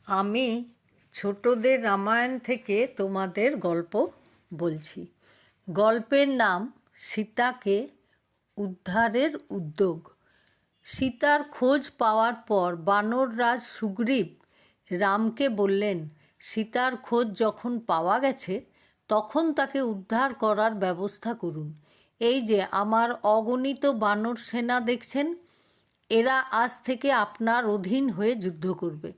আমি ছোটদের রামায়ণ থেকে তোমাদের গল্প বলছি। গল্পের নাম সীতাকে উদ্ধারের উদ্যোগ। সীতার খোঁজ পাওয়ার পর বানররাজ সুগ্রীব রামকে বললেন, সীতার খোঁজ যখন পাওয়া গেছে তখন তাকে উদ্ধার করার ব্যবস্থা করুন। এই যে আমার অগণিত বানর সেনা দেখছেন, এরা আজ থেকে আপনার অধীন হয়ে যুদ্ধ করবে।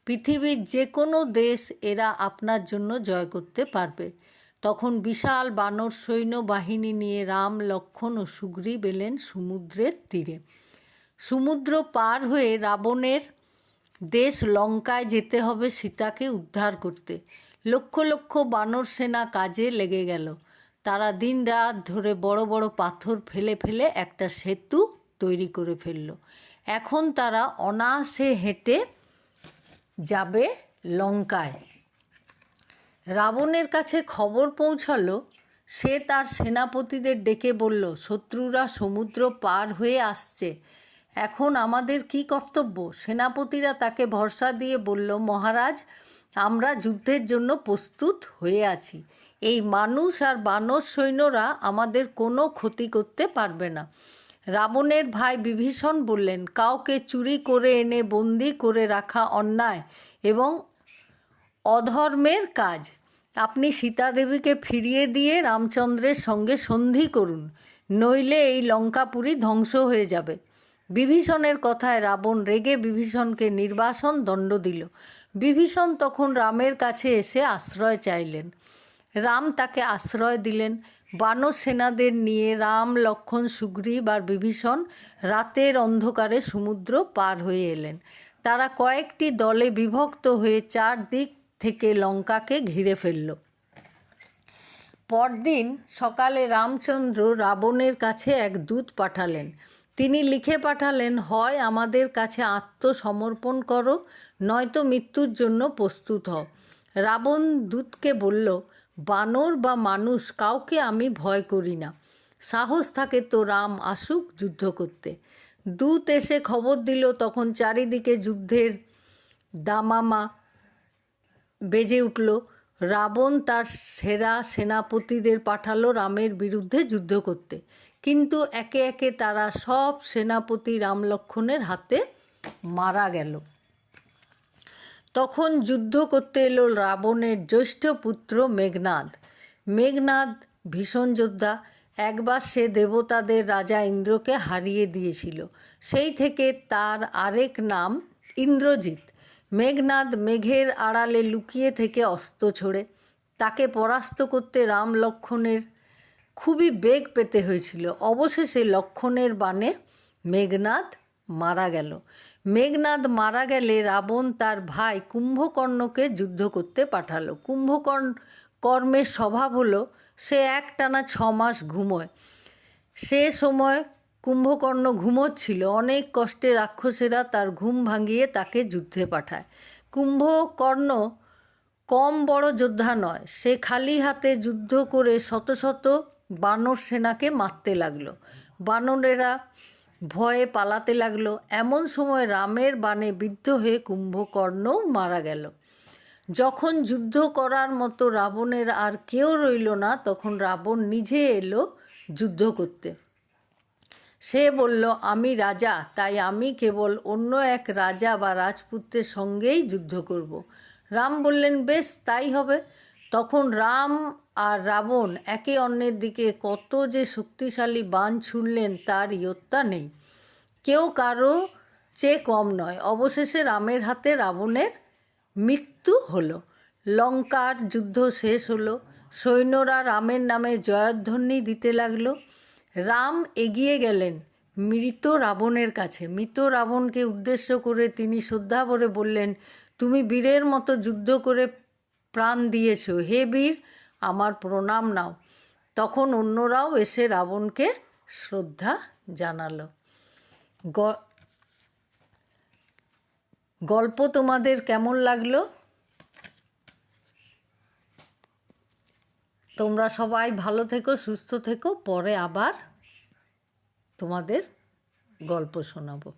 পৃথিবীর যে কোনো দেশ এরা আপনার জন্য জয় করতে পারবে। তখন বিশাল বানর সৈন্য বাহিনী নিয়ে রাম, লক্ষ্মণ ও সুগ্রীব এলেন সমুদ্রের তীরে। সমুদ্র পার হয়ে রাবণের দেশ লঙ্কায় যেতে হবে সীতাকে উদ্ধার করতে। লক্ষ লক্ষ বানর সেনা কাজে লেগে গেল। তারা দিনরাত ধরে বড় বড় পাথর ফেলে ফেলে একটা সেতু তৈরি করে ফেলল। এখন তারা অনায়াসে হেঁটে যাবে লঙ্কায়। রাবণের কাছে খবর পৌঁছালো। সে তার সেনাপতিদের ডেকে বলল, শত্রুরা সমুদ্র পার হয়ে আসছে, এখন আমাদের কি কর্তব্য? সেনাপতিরা তাকে ভরসা দিয়ে বলল, মহারাজ, আমরা যুদ্ধের জন্য প্রস্তুত হয়ে আছি। এই মানুষ আর বানর সৈন্যরা আমাদের কোনো ক্ষতি করতে পারবে না। রাবণের ভাই বিভীষণ বললেন, কাউকে চুরি করে এনে বন্দি করে রাখা অন্যায় এবং অধর্মের কাজ। আপনি সীতাদেবীকে ফিরিয়ে দিয়ে রামচন্দ্রের সঙ্গে সন্ধি করুন, নইলে এই লঙ্কাপুরী ধ্বংস হয়ে যাবে। বিভীষণের কথায় রাবণ রেগে বিভীষণকে নির্বাসন দণ্ড দিল। বিভীষণ তখন রামের কাছে এসে আশ্রয় চাইলেন। রাম তাকে আশ্রয় দিলেন। বানর সেনাদের নিয়ে রাম, লক্ষ্মণ, সুগ্রীব আর বিভীষণ রাতের অন্ধকারে সমুদ্র পার হয়ে এলেন। তারা কয়েকটি দলে বিভক্ত হয়ে চারদিক থেকে লঙ্কাকে ঘিরে ফেলল। পরদিন সকালে রামচন্দ্র রাবণের কাছে এক দূত পাঠালেন। তিনি লিখে পাঠালেন, হয় আমাদের কাছে আত্মসমর্পণ করো, নয়তো মৃত্যুর জন্য প্রস্তুত হও। রাবণ দূতকে বলল, বানর বা মানুষ কাউকে আমি ভয় করি না। সাহস থাকে তো রাম আসুক যুদ্ধ করতে। দূত এসে খবর দিল, তখন চারিদিকে যুদ্ধের দামামা বেজে উঠল। রাবণ তার সেরা সেনাপতিদের পাঠালো রামের বিরুদ্ধে যুদ্ধ করতে, কিন্তু একে একে তারা সব সেনাপতি রাম লক্ষ্মণের হাতে মারা গেল। তখন যুদ্ধ করতে এলো রাবণের জ্যৈষ্ঠ পুত্র মেঘনাদ। মেঘনাদ ভীষণ যোদ্ধা। একবার সে দেবতাদের রাজা ইন্দ্রকে হারিয়ে দিয়েছিল। সেই থেকে তার আরেক নাম ইন্দ্রজিৎ। মেঘনাদ মেঘের আড়ালে লুকিয়ে থেকে অস্ত্র ছোড়ে। তাকে পরাস্ত করতে রাম লক্ষ্মণের খুবই বেগ পেতে হয়েছিল। অবশেষে লক্ষ্মণের বাণে মেঘনাদ মারা গেল। মেঘনাদ মারা গেলে রাবণ তার ভাই কুম্ভকর্ণকে যুদ্ধ করতে পাঠালো। কুম্ভকর্ণের স্বভাব হলো সে একটানা 6 মাস ঘুমোয়। সে সময় কুম্ভকর্ণ ঘুমোচ্ছিল। অনেক কষ্টে রাক্ষসেরা তার ঘুম ভাঙিয়ে তাকে যুদ্ধে পাঠায়। কুম্ভকর্ণ কম বড় যোদ্ধা নয়। সে খালি হাতে যুদ্ধ করে শত শত বানর সেনাকে মারতে লাগলো। বানরেরা ভয়ে পালাতে লাগলো। এমন সময় রামের বাণে বিদ্ধ হয়ে কুম্ভকর্ণও মারা গেল। যখন যুদ্ধ করার মতো রাবণের আর কেউ রইল না, তখন রাবণ নিজে এলো যুদ্ধ করতে। সে বলল, আমি রাজা, তাই আমি কেবল অন্য এক রাজা বা রাজপুত্রের সঙ্গেই যুদ্ধ করব। রাম বললেন, বেশ তাই হবে। তখন রাম আর রাবণ একে অন্যের দিকে কত যে শক্তিশালী বাণ ছুড়লেন তার ইয়ত্তা নেই। কেউ কারো চেয়ে কম নয়। অবশেষে রামের হাতে রাবণের মৃত্যু হলো। লঙ্কার যুদ্ধ শেষ হলো। সৈন্যরা রামের নামে জয়ধ্বনি দিতে লাগলো। রাম এগিয়ে গেলেন মৃত রাবণের কাছে। মৃত রাবণকে উদ্দেশ্য করে তিনি শ্রদ্ধা ভরে বললেন, তুমি বীরের মতো যুদ্ধ করে প্রাণ দিয়েছ, হে বীর, আমার প্রণাম নাও। তখন অন্যরাও এসে রাবণকে শ্রদ্ধা জানালো। গল্প তোমাদের কেমন লাগলো? তোমরা সবাই ভালো থেকো, সুস্থ থেকো। পরে আবার তোমাদের গল্প শোনাবো।